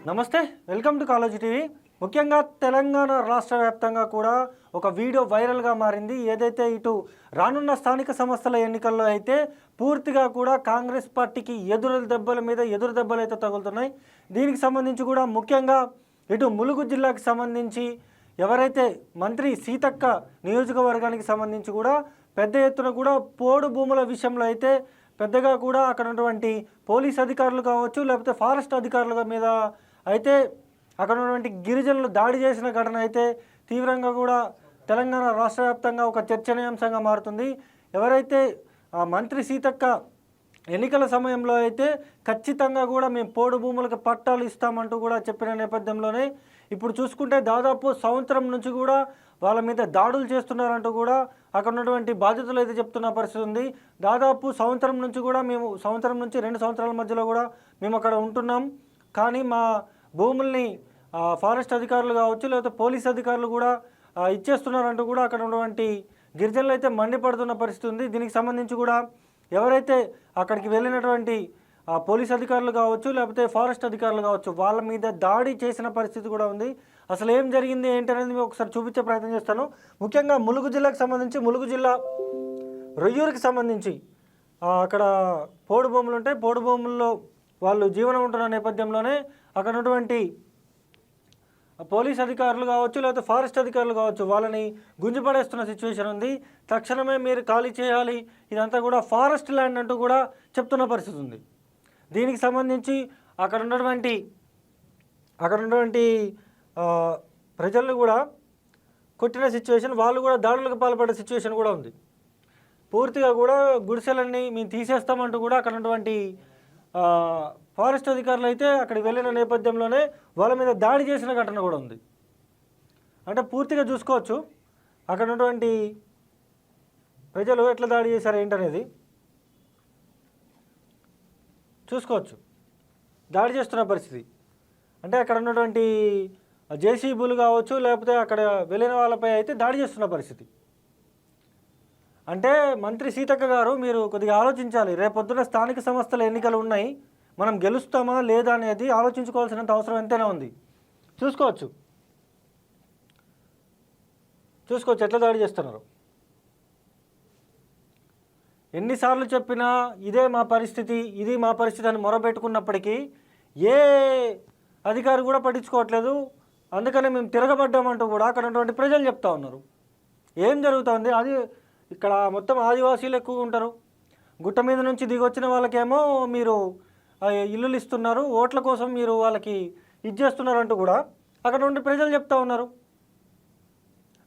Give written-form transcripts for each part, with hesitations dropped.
నమస్తే, welcome to college TV. ముఖ్యంగా తెలంగాణ రాష్ట్ర వ్యాప్తంగా కూడా ఒక వీడియో వైరల్గా మారింది. ఏదైతే ఇటు రానున్న స్థానిక సంస్థల ఎన్నికల్లో అయితే పూర్తిగా కూడా కాంగ్రెస్ పార్టీకి ఎదురు దెబ్బలు అయితే తగులుతున్నాయి. దీనికి సంబంధించి కూడా ముఖ్యంగా ఇటు ములుగు జిల్లాకి సంబంధించి ఎవరైతే మంత్రి సీతక్క నియోజకవర్గానికి సంబంధించి కూడా పెద్ద ఎత్తున కూడా పోడు భూముల విషయంలో అయితే పెద్దగా కూడా అక్కడ ఉన్నటువంటి పోలీస్ అధికారులు కావచ్చు, లేకపోతే ఫారెస్ట్ అధికారుల మీద అయితే అక్కడ ఉన్నటువంటి గిరిజనులు దాడి చేసిన ఘటన అయితే తీవ్రంగా కూడా తెలంగాణ రాష్ట్ర వ్యాప్తంగా ఒక చర్చనీయాంశంగా మారుతుంది. ఎవరైతే మంత్రి సీతక్క ఎన్నికల సమయంలో అయితే ఖచ్చితంగా కూడా మేము పోడు భూములకు పట్టాలు ఇస్తామంటూ కూడా చెప్పిన నేపథ్యంలోనే ఇప్పుడు చూసుకుంటే దాదాపు సంవత్సరం నుంచి కూడా వాళ్ళ మీద దాడులు చేస్తున్నారంటూ కూడా అక్కడ ఉన్నటువంటి బాధితులు అయితే చెప్తున్న పరిస్థితి ఉంది. దాదాపు సంవత్సరం నుంచి కూడా మేము 2 సంవత్సరాల మధ్యలో కూడా మేము అక్కడ ఉంటున్నాం, కానీ మా భూముల్ని ఫారెస్ట్ అధికారులు కావచ్చు, లేకపోతే పోలీస్ అధికారులు కూడా ఇచ్చేస్తున్నారంటూ కూడా అక్కడ ఉన్నటువంటి గిరిజనులు అయితే మండిపడుతున్న పరిస్థితి ఉంది. దీనికి సంబంధించి కూడా ఎవరైతే అక్కడికి వెళ్ళినటువంటి పోలీస్ అధికారులు కావచ్చు, లేకపోతే ఫారెస్ట్ అధికారులు కావచ్చు, వాళ్ళ మీద దాడి చేసిన పరిస్థితి కూడా ఉంది. అసలు ఏం జరిగింది ఏంటనేది మీకు ఒకసారి చూపించే ప్రయత్నం చేస్తాను. ముఖ్యంగా ములుగు జిల్లాకు సంబంధించి ములుగు జిల్లా రొయ్యూరుకి సంబంధించి అక్కడ పోడు భూములు ఉంటాయి. పోడు భూముల్లో వాళ్ళు జీవనం ఉంటున్న నేపథ్యంలోనే అక్కడ ఉన్నటువంటి పోలీస్ అధికారులు కావచ్చు, లేకపోతే ఫారెస్ట్ అధికారులు కావచ్చు, వాళ్ళని గుంజిపడేస్తున్న సిచ్యువేషన్ ఉంది. తక్షణమే మీరు ఖాళీ చేయాలి, ఇదంతా కూడా ఫారెస్ట్ ల్యాండ్ అంటూ కూడా చెప్తున్న పరిస్థితి ఉంది. దీనికి సంబంధించి అక్కడ ఉన్నటువంటి ప్రజలను కూడా కొట్టిన సిచ్యువేషన్, వాళ్ళు కూడా దాడులకు పాల్పడే సిచ్యువేషన్ కూడా ఉంది. పూర్తిగా కూడా గుడిసెలన్నీ మేము తీసేస్తామంటూ కూడా అక్కడ ఉన్నటువంటి ఫారెస్ట్ అధికారులు అయితే అక్కడికి వెళ్ళిన నేపథ్యంలోనే వాళ్ళ మీద దాడి చేసిన ఘటన కూడా ఉంది. అంటే పూర్తిగా చూసుకోవచ్చు అక్కడ ఉన్నటువంటి ప్రజలు ఎట్లా దాడి చేశారు ఏంటనేది చూసుకోవచ్చు. దాడి చేస్తున్న పరిస్థితి అంటే అక్కడ ఉన్నటువంటి జేసీబీలు కావచ్చు, లేకపోతే అక్కడ వెళ్ళిన వాళ్ళపై అయితే దాడి చేస్తున్న పరిస్థితి. అంటే మంత్రి సీతక్క గారు, మీరు కొద్దిగా ఆలోచించాలి. రేపొద్దున స్థానిక సంస్థల ఎన్నికలు ఉన్నాయి, మనం గెలుస్తామా లేదా అనేది ఆలోచించుకోవాల్సినంత అవసరం ఎంతైనా ఉంది. చూసుకోవచ్చు ఎట్లా దాడి చేస్తున్నారు. ఎన్నిసార్లు చెప్పినా ఇది మా పరిస్థితి అని మొరబెట్టుకున్నప్పటికీ ఏ అధికారి కూడా పట్టించుకోవట్లేదు. అందుకనే మేము తిరగబడ్డామంటూ కూడా అక్కడ ఉన్నటువంటి ప్రజలు చెప్తా ఉన్నారు. ఏం జరుగుతుంది? అది ఇక్కడ మొత్తం ఆదివాసీలు ఎక్కువ ఉంటారు. గుట్ట మీద నుంచి దిగొచ్చిన వాళ్ళకేమో మీరు ఇల్లులు ఇస్తున్నారు, ఓట్ల కోసం మీరు వాళ్ళకి ఇచ్చేస్తున్నారంటూ కూడా అక్కడ ఉండి ప్రజలు చెప్తా ఉన్నారు.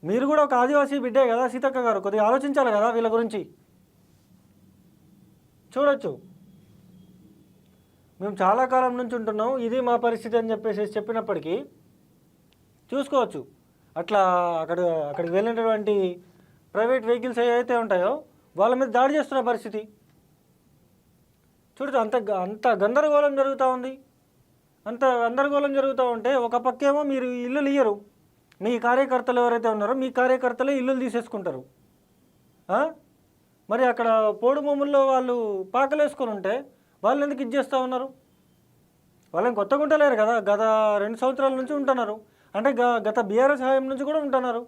మీరు కూడా ఒక ఆదివాసీ బిడ్డే కదా సీతక్క గారు, కొద్దిగా ఆలోచించాలి కదా వీళ్ళ గురించి. చూడొచ్చు, మేము చాలా కాలం నుంచి ఉంటున్నాం, ఇది మా పరిస్థితి అని చెప్పినప్పటికీ చూసుకోవచ్చు అట్లా అక్కడికి వెళ్ళినటువంటి ప్రైవేట్ వెహికల్స్ ఏవైతే ఉంటాయో వాళ్ళ మీద దాడి చేస్తున్న పరిస్థితి. చూడచ్చు, అంత గందరగోళం జరుగుతూ ఉంది. అంత గందరగోళం జరుగుతూ ఉంటే ఒక పక్కేమో మీరు ఇల్లులు ఇయ్యరు, మీ కార్యకర్తలు ఎవరైతే ఉన్నారో మీ కార్యకర్తలే ఇల్లులు తీసేసుకుంటారు. మరి అక్కడ పోడు భూముల్లో వాళ్ళు పాకలు వేసుకొని ఉంటే వాళ్ళు ఎందుకు ఇచ్చేస్తూ ఉన్నారు? వాళ్ళని కొత్తగా ఉంటలేరు కదా, గత 2 సంవత్సరాల నుంచి ఉంటున్నారు. అంటే గత బీఆర్ఎస్ హయాం నుంచి కూడా ఉంటున్నారు.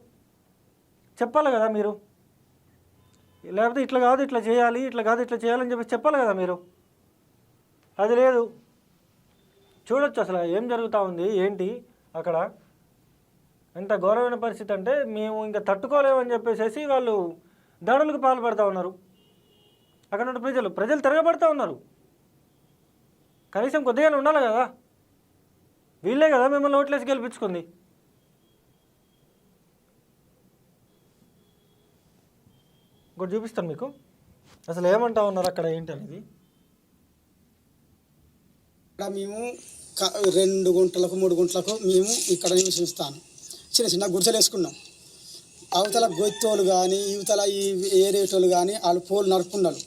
చెప్పాలి కదా మీరు, లేకపోతే ఇట్లా కాదు ఇట్లా చేయాలి, ఇట్లా కాదు ఇట్లా చేయాలని చెప్పాలి కదా మీరు. అది లేదు. చూడొచ్చు అసలు ఏం జరుగుతూ ఉంది ఏంటి అక్కడ. ఎంత ఘోరమైన పరిస్థితి అంటే మేము ఇంకా తట్టుకోలేమని చెప్పేసి వాళ్ళు దాడులకు పాల్పడుతూ ఉన్నారు. అక్కడ ఉన్న ప్రజలు తిరగబడుతూ ఉన్నారు. కనీసం కొద్దిగానే ఉండాలి కదా, వీళ్ళే కదా మిమ్మల్ని ఓట్లేసి గెలిపించుకుంది. ఇంకోటి చూపిస్తాను మీకు, అసలు ఏమంటా ఉన్నారు అక్కడ ఏంటి అనేది. మేము 2 గుంటలకు 3 గుంటలకు మేము ఇక్కడ నివసిస్తాను. చిన్న గుడిసెలు వేసుకున్నాం. అవతల గొత్తోళ్ళు కానీ యువతల ఈ ఏరేటోళ్ళు కానీ వాళ్ళు పోలు నరుకున్నారు.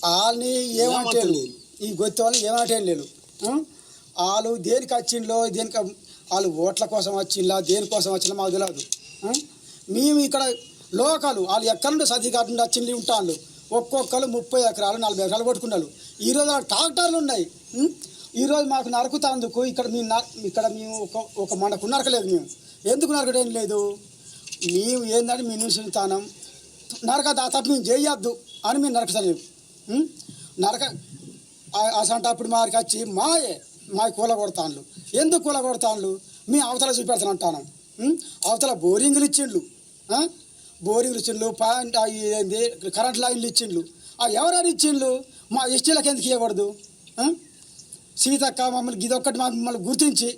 వాళ్ళని ఏమంటే ఈ గొత్తోళ్ళని ఏమంటే లేదు. వాళ్ళు దేనికి వచ్చిందో వాళ్ళు ఓట్ల కోసం వచ్చిందా దేనికోసం వచ్చిందో మాకు తెలియదు. మేము ఇక్కడ లోకలు వాళ్ళు ఎక్కడి నుండి సర్టిఫికేట్ నుండి వచ్చింది ఉంటాను. ఒక్కొక్కరు 30 ఎకరాలు 40 ఎకరాలు కొట్టుకున్నారు. ఈరోజు ట్రాక్టర్లు ఉన్నాయి. ఈరోజు మాకు నరుకుతాందుకు ఇక్కడ మేము ఒక మనకు నరకలేదు. మేము ఎందుకు నరకడం లేదు? మేము ఏంటంటే మీ నివసిస్తానం నరకదా తప్ప మేము చేయొద్దు అని మేము నరకతలేము. నరక అసంటప్పుడు మాకు వచ్చి మా కూల కొడతాండ్లు. ఎందుకు కూల కొడతాండ్లు? మీ అవతల చూపెడతానంటాను. అవతల బోరింగ్లు ఇచ్చిండ్లు, ఏంది కరెంట్ లైన్లు ఇచ్చిండ్లు. ఎవరైనా ఇచ్చిండ్లు? మా ఎస్టీలకు ఎందుకు ఇవ్వకూడదు? సీతక్క మమ్మల్ని ఇదొక్కటి మమ్మల్ని గుర్తించి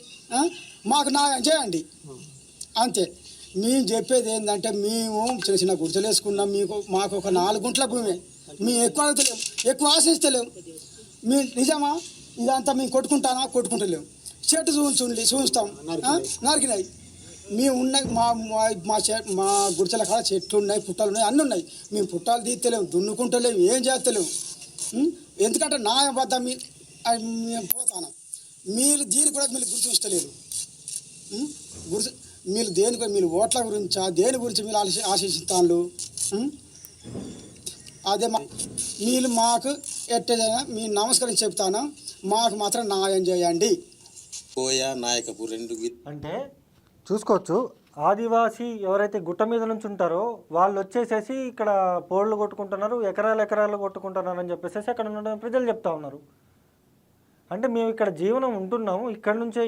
మాకు న్యాయం చేయండి అంతే. మేము చెప్పేది ఏంటంటే మేము చిన్న చిన్న గుర్తులు వేసుకున్నాం. మాకు ఒక 4 గుంటల భూమి. మేము ఎక్కువ అడుగుతలేము, ఎక్కువ ఆశిస్తలేము. మీ నిజమా ఇదంతా మేము కొట్టుకుంటలేము. చెట్టు చూస్తాం నరికినాయి. మేము ఉన్నాయి మా గుడిసెల కాడ చెట్లు ఉన్నాయి, పుట్టాలు ఉన్నాయి, అన్నీ ఉన్నాయి. మేము పుట్టాలు తీస్తలేము, దున్నుకుంటలేము, ఏం చేస్తలేము. ఎందుకంటే న్యాయం వద్ద మేము పోతాను. మీరు దీన్ని కూడా మీరు గుర్తించలేరు. మీరు దేనికి మీరు ఓట్ల గురించా దేని గురించి మీరు ఆశిస్తాను? అదే మీరు మాకు ఎట్టేదైనా మీరు నమస్కారం చెప్తాను, మాకు మాత్రం న్యాయం చేయండి. నాయకపు 2 అంటే చూసుకోవచ్చు, ఆదివాసీ ఎవరైతే గుట్ట మీద నుంచి ఉంటారో వాళ్ళు వచ్చేసేసి ఇక్కడ పోళ్ళు కొట్టుకుంటున్నారు, ఎకరాలు కొట్టుకుంటున్నారు అని చెప్పేసి అక్కడ ఉన్న ప్రజలు చెప్తా ఉన్నారు. అంటే మేము ఇక్కడ జీవనం ఉంటున్నాము,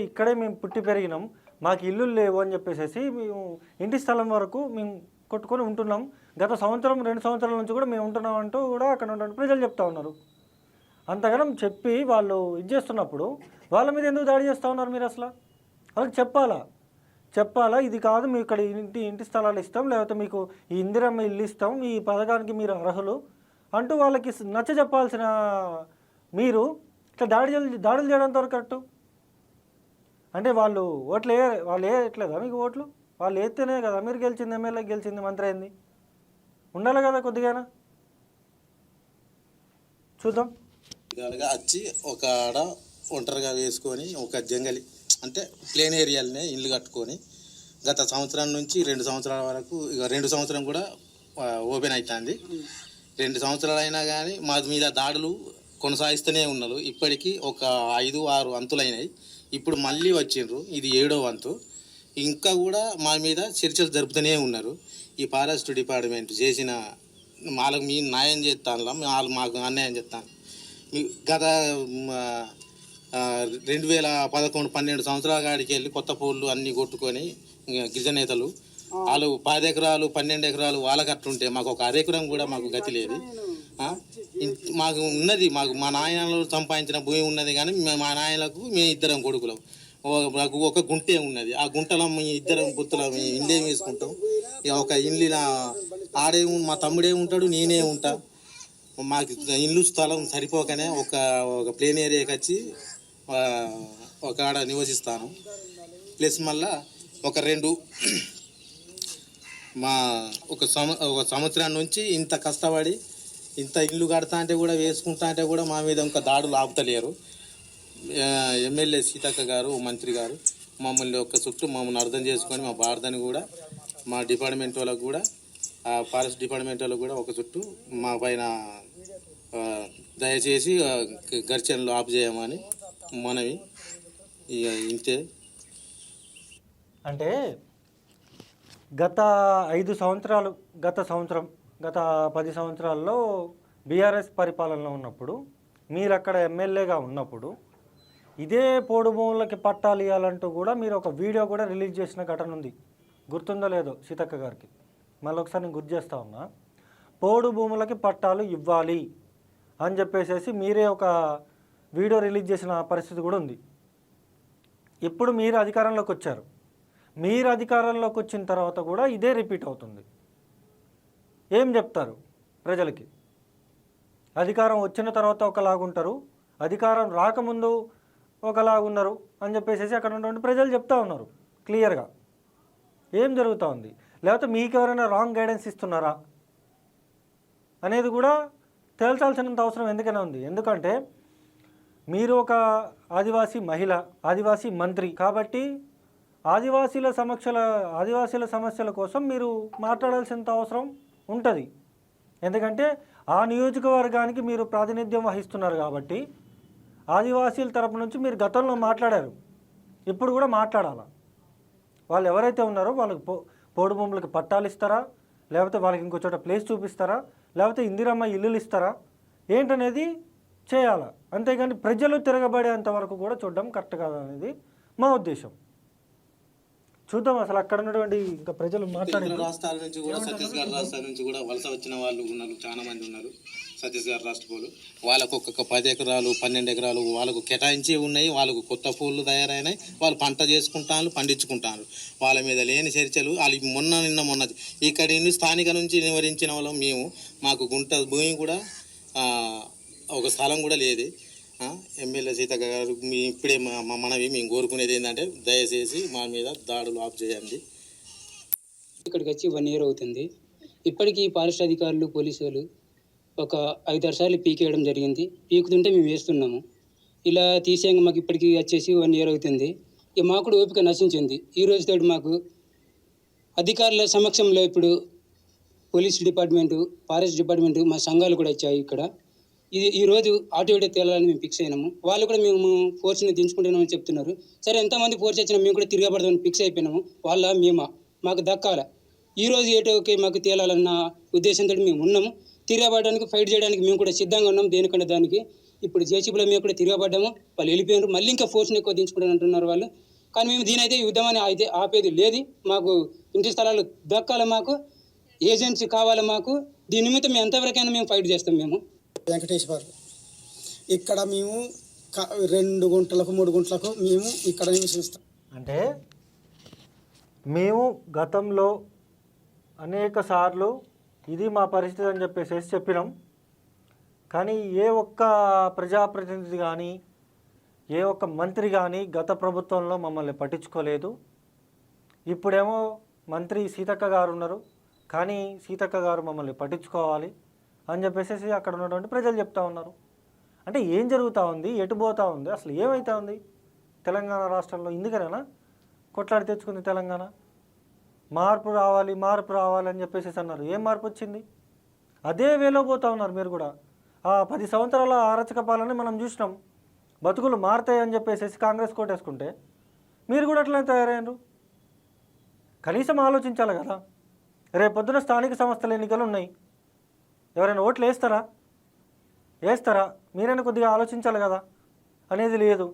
ఇక్కడే మేము పుట్టి పెరిగినాం, మాకు ఇల్లు లేవు అని చెప్పేసి మేము ఇంటి స్థలం వరకు మేము కొట్టుకొని ఉంటున్నాం. గత 2 సంవత్సరాల నుంచి కూడా మేము ఉంటున్నాం అంటూ కూడా అక్కడ ఉన్న ప్రజలు చెప్తా ఉన్నారు. అంతగానం చెప్పి వాళ్ళు ఇది చేస్తున్నప్పుడు వాళ్ళ మీద ఎందుకు దాడి చేస్తూ ఉన్నారు? మీరు అసలు వాళ్ళకి చెప్పాలా ఇది కాదు, మేము ఇక్కడ ఇంటి స్థలాలు ఇస్తాం, లేకపోతే మీకు ఈ ఇందిరమ్మ ఇల్లు ఇస్తాం, ఈ పథకానికి మీరు అర్హులు అంటూ వాళ్ళకి నచ్చ చెప్పాల్సిన మీరు ఇట్లా దాడులు చేయడంతో కరెక్టు. అంటే వాళ్ళు వేయట్లేదా మీకు ఓట్లు? వాళ్ళు వేస్తేనే కదా మీరు గెలిచింది, ఎమ్మెల్యే గెలిచింది, మంత్రి అయింది. ఉండాలి కదా కొద్దిగానా. చూద్దాం. వచ్చి ఒక ఆడ ఒంటరిగా వేసుకొని ఒక జంగలి అంటే ప్లేన్ ఏరియాలనే ఇల్లు కట్టుకొని గత సంవత్సరం నుంచి 2 సంవత్సరాల వరకు, ఇక 2 సంవత్సరం కూడా ఓపెన్ అవుతుంది. 2 సంవత్సరాలు అయినా కానీ మా మీద దాడులు కొనసాగిస్తూనే ఉన్నారు. ఇప్పటికీ ఒక 5-6 వంతులైనాయి. ఇప్పుడు మళ్ళీ వచ్చిండ్రు, ఇది 7వ వంతు. ఇంకా కూడా మా మీద చర్చలు జరుపుతూనే ఉన్నారు. ఈ ఫారెస్ట్ డిపార్ట్మెంట్ చేసిన వాళ్ళకు మీ న్యాయం చేస్తాను, వాళ్ళు మాకు అన్యాయం చేస్తాను. గత 2011-12 సంవత్సరాల కాడికి వెళ్ళి కొత్త పోళ్ళు అన్నీ కొట్టుకొని గిరిజనేతలు వాళ్ళు 10 ఎకరాలు 12 ఎకరాలు వాళ్ళకి అట్లుంటే మాకు ఒక 1/2 ఎకరం కూడా మాకు గతి లేదు. మాకు ఉన్నది, మా నాయనలు సంపాదించిన భూమి ఉన్నది, కానీ మా నాయనలకు మేము 2 కొడుకులం. మాకు ఒక గుంటే ఉన్నది. ఆ గుంటలో మీ 2 గుర్తుల ఇల్లు వేసుకుంటాం. ఇక ఒక ఇల్లు ఆడే మా తమ్ముడే ఉంటాడు, నేనే ఉంటా. మాకు ఇల్లు స్థలం సరిపోకనే ఒక ప్లేన్ ఏరియాకి వచ్చి ఒక ఆడ నివసిస్తాను. ప్లస్ మళ్ళా ఒక 2 ఒక సంవత్సరం నుంచి ఇంత కష్టపడి ఇంత ఇల్లు కడతా అంటే కూడా వేసుకుంటా అంటే కూడా మా మీద ఇంకా దాడులు ఆపుతలేరు. ఎమ్మెల్యే సీతక్క గారు, మంత్రి గారు మమ్మల్ని మమ్మల్ని అర్థం చేసుకొని మా బాధని కూడా మా డిపార్ట్మెంట్ వాళ్ళకు కూడా ఫారెస్ట్ డిపార్ట్మెంట్ వాళ్ళకు కూడా ఒక చుట్టూ మా పైన దయచేసి ఘర్షణలు ఆపు చేయమని మనవి. ఇక ఇంతే. అంటే గత 10 సంవత్సరాల్లో బీఆర్ఎస్ పరిపాలనలో ఉన్నప్పుడు మీరు అక్కడ ఎమ్మెల్యేగా ఉన్నప్పుడు ఇదే పోడు భూములకి పట్టాలు ఇవ్వాలంటూ కూడా మీరు ఒక వీడియో కూడా రిలీజ్ చేసిన ఘటన ఉంది. గుర్తుందో లేదో సీతక్క గారికి, మళ్ళీ ఒకసారి నేను గుర్తు చేస్తా ఉన్నా. పోడు భూములకి పట్టాలు ఇవ్వాలి అని చెప్పేసి మీరే ఒక వీడియో రిలీజ్ చేసిన పరిస్థితి కూడా ఉంది. ఇప్పుడు మీరు అధికారంలోకి వచ్చారు. మీరు అధికారంలోకి వచ్చిన తర్వాత కూడా ఇదే రిపీట్ అవుతుంది. ఏం చెప్తారు ప్రజలకి? అధికారం వచ్చిన తర్వాత ఒకలాగుంటారు, అధికారం రాకముందు ఒకలాగున్నారు అని చెప్పేసి అక్కడ ఉన్నటువంటి ప్రజలు చెప్తా ఉన్నారు క్లియర్గా. ఏం జరుగుతూ ఉంది? లేకపోతే మీకు ఎవరైనా రాంగ్ గైడెన్స్ ఇస్తున్నారా అనేది కూడా తేల్చాల్సినంత అవసరం ఎందుకైనా ఉంది. ఎందుకంటే మీరు ఒక ఆదివాసీ మహిళ, ఆదివాసీ మంత్రి కాబట్టి ఆదివాసీల సమస్యల కోసం మీరు మాట్లాడాల్సినంత అవసరం ఉంటుంది. ఎందుకంటే ఆ నియోజకవర్గానికి మీరు ప్రాతినిధ్యం వహిస్తున్నారు కాబట్టి ఆదివాసీల తరపు నుంచి మీరు గతంలో మాట్లాడారు, ఇప్పుడు కూడా మాట్లాడాలా. వాళ్ళు ఎవరైతే ఉన్నారో వాళ్ళకి పోడు భూములకి పట్టాలు ఇస్తారా, లేకపోతే వాళ్ళకి ఇంకో చోట ప్లేస్ చూపిస్తారా, లేకపోతే ఇందిరమ్మ ఇల్లులు ఇస్తారా ఏంటనేది చేయాలా. అంతేగాని ప్రజలు తిరగబడేంత వరకు కూడా చూడడం కరెక్ట్ కాదనేది మా ఉద్దేశం. చూద్దాం అసలు అక్కడ ఉన్నటువంటి ఇంకా ప్రజలు మాట్లాడే రాష్ట్రాల నుంచి కూడా ఛత్తీస్గఢ్ రాష్ట్రాల నుంచి కూడా వలస వచ్చిన వాళ్ళు ఉన్నారు, చాలా మంది ఉన్నారు. ఛత్తీస్గఢ్ రాష్ట్రపోలు వాళ్ళకు ఒక్కొక్క 10 ఎకరాలు 12 ఎకరాలు వాళ్ళకు కేటాయించి ఉన్నాయి. వాళ్ళకు కొత్త పూలు తయారైనాయి, వాళ్ళు పంట చేసుకుంటారు, పండించుకుంటారు. వాళ్ళ మీద లేని చర్చలు వాళ్ళు మొన్న ఇక్కడి స్థానిక నుంచి నివారించిన వాళ్ళం మేము. మాకు గుంట భూమి కూడా ఒక స్థలం కూడా లేదు. ఎమ్మెల్యే సీతక్క గారు ఇప్పుడే మనవి మేము కోరుకునేది ఏంటంటే దయచేసి మా మీద దాడులు ఆఫ్ చేయండి. ఇక్కడికి వచ్చి 1 year అవుతుంది. ఇప్పటికీ ఫారెస్ట్ అధికారులు పోలీసు వాళ్ళు ఒక 5-6 సార్లు పీకేయడం జరిగింది. పీకుతుంటే మేము వేస్తున్నాము. ఇలా తీసేయంగా మాకు ఇప్పటికీ వచ్చేసి 1 year అవుతుంది. ఇక మాకు కూడా ఓపిక నశించింది. ఈ రోజుతో మాకు అధికారుల సమక్షంలో ఇప్పుడు పోలీస్ డిపార్ట్మెంటు, ఫారెస్ట్ డిపార్ట్మెంటు, మా సంఘాలు కూడా వచ్చాయి ఇక్కడ. ఈరోజు ఆటో తేలాలని మేము ఫిక్స్ అయినాము. వాళ్ళు కూడా మేము ఫోర్స్ని దించుకుంటున్నామని చెప్తున్నారు. సరే ఎంతమంది ఫోర్స్ వచ్చినా మేము కూడా తిరగబడదామని ఫిక్స్ అయిపోయినాము. వాళ్ళ మాకు దక్కాల. ఈరోజు ఏటోకి మాకు తేలాలన్న ఉద్దేశంతో మేము ఉన్నాము. తిరగబడడానికి ఫైట్ చేయడానికి మేము కూడా సిద్ధంగా ఉన్నాం. దేనికంటే దానికి ఇప్పుడు జేసీబీలో మేము కూడా తిరగబడ్డాము. వాళ్ళు వెళ్ళిపోయినారు. మళ్ళీ ఇంకా ఫోర్స్ని ఎక్కువ దించుకుంటాను అంటున్నారు వాళ్ళు. కానీ మేము దీనైతే యుద్ధమని అయితే ఆపేది లేదు. మాకు ఇంటి స్థలాలు దక్కాలి, మాకు ఏజెన్సీ కావాలి. మాకు దీని నిమిత్తం మేము ఎంతవరకైనా మేము ఫైట్ చేస్తాం. మేము వెంకటేశ్వర్ ఇక్కడ మేము 2 గుంటలకు 3 గుంటలకు మేము ఇక్కడ నివసిస్తాం. అంటే మేము గతంలో అనేక సార్లు ఇది మా పరిస్థితి అని చెప్పినాం. కానీ ఏ ఒక్క ప్రజాప్రతినిధి కానీ ఏ ఒక్క మంత్రి కానీ గత ప్రభుత్వంలో మమ్మల్ని పట్టించుకోలేదు. ఇప్పుడేమో మంత్రి సీతక్క గారు ఉన్నారు, కానీ సీతక్క గారు మమ్మల్ని పట్టించుకోవాలి అని చెప్పేసి అక్కడ ఉన్నటువంటి ప్రజలు చెప్తా ఉన్నారు. అంటే ఏం జరుగుతూ ఉంది, ఎటు పోతూ ఉంది, అసలు ఏమవుతా ఉంది తెలంగాణ రాష్ట్రంలో? ఇందుకనేనా కొట్లాడి తెచ్చుకుంది తెలంగాణ? మార్పు రావాలి అని చెప్పేసి అన్నారు. ఏం మార్పు వచ్చింది? అదే వేలో పోతూ ఉన్నారు మీరు కూడా. 10 సంవత్సరాల అరాచక పాలన మనం చూసినాం. బతుకులు మారుతాయని చెప్పేసి కాంగ్రెస్ కోటేసుకుంటే మీరు కూడా అట్లనే తయారయ్యారు. కనీసం ఆలోచించాలి కదా. రేపొద్దున స్థానిక సంస్థల ఎన్నికలు ఉన్నాయి. ఎవరైనా ఓట్లు వేస్తారా? మీరైనా కొద్దిగా ఆలోచించాలి కదా. అనేది లేదు.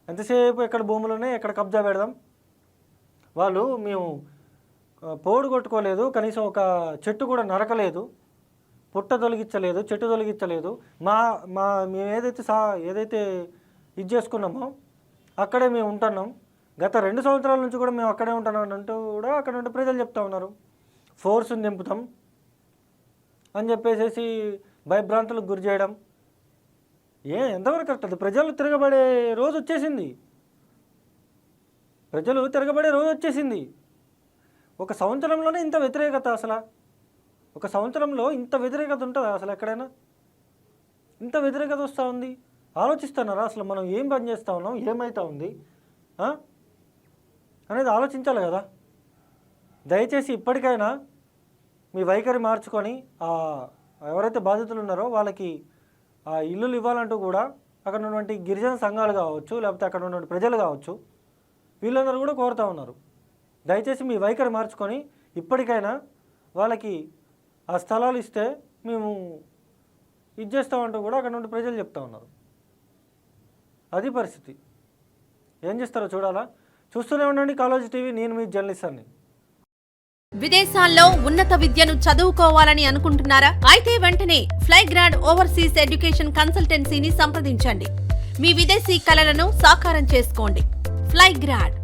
ఎంతసేపు ఎక్కడ భూములు ఉన్నాయి, ఎక్కడ కబ్జా పెడదాం. వాళ్ళు మేము పోడు కొట్టుకోలేదు, కనీసం ఒక చెట్టు కూడా నరకలేదు, పుట్ట తొలగించలేదు, చెట్టు తొలగించలేదు. మేము ఏదైతే ఇది చేసుకున్నామో అక్కడే మేము ఉంటున్నాం. గత 2 సంవత్సరాల నుంచి కూడా మేము అక్కడే ఉంటున్నాం అంటూ కూడా అక్కడ ఉంటే ప్రజలు చెప్తా ఉన్నారు. ఫోర్స్ని దింపుతాం అని చెప్పేసి భయభ్రాంతులకు గురి చేయడం ఎంతవరకు కరెక్ట్? అది ప్రజలు తిరగబడే రోజు వచ్చేసింది. ఒక సంవత్సరంలోనే ఇంత వ్యతిరేకత. అసలు ఒక సంవత్సరంలో ఇంత వ్యతిరేకత ఉంటుందా అసలు ఎక్కడైనా? ఇంత వ్యతిరేకత వస్తూ ఉంది. ఆలోచిస్తున్నారా అసలు మనం ఏం పని చేస్తూ ఉన్నాం, ఏమవుతా ఉంది అనేది ఆలోచించాలి కదా. దయచేసి ఇప్పటికైనా మీ వైఖరి మార్చుకొని ఎవరైతే బాధితులు ఉన్నారో వాళ్ళకి ఇల్లులు ఇవ్వాలంటూ కూడా అక్కడ ఉన్నటువంటి గిరిజన సంఘాలు కావచ్చు, లేకపోతే అక్కడ ఉన్నటువంటి ప్రజలు కావచ్చు, వీళ్ళందరూ కూడా కోరుతూ ఉన్నారు. దయచేసి మీ వైఖరి మార్చుకొని ఇప్పటికైనా వాళ్ళకి ఆ స్థలాలు ఇస్తే మేము ఇది చేస్తామంటూ కూడా అక్కడ నుండి ప్రజలు చెప్తా ఉన్నారు. అది పరిస్థితి. ఏం చేస్తారో చూడాలా. చూస్తూనే ఉండండి కాలేజ్ టీవీ. నేను మీ జర్నలిస్ట్ని. విదేశాల్లో ఉన్నత విద్యను చదువుకోవాలని అనుకుంటున్నారా? అయితే వెంటనే ఫ్లైగ్రాండ్ ఓవర్సీస్ ఎడ్యుకేషన్ కన్సల్టెన్సీని సంప్రదించండి. మీ విదేశీ కలలను సాకారం చేసుకోండి. ఫ్లైగ్రాండ్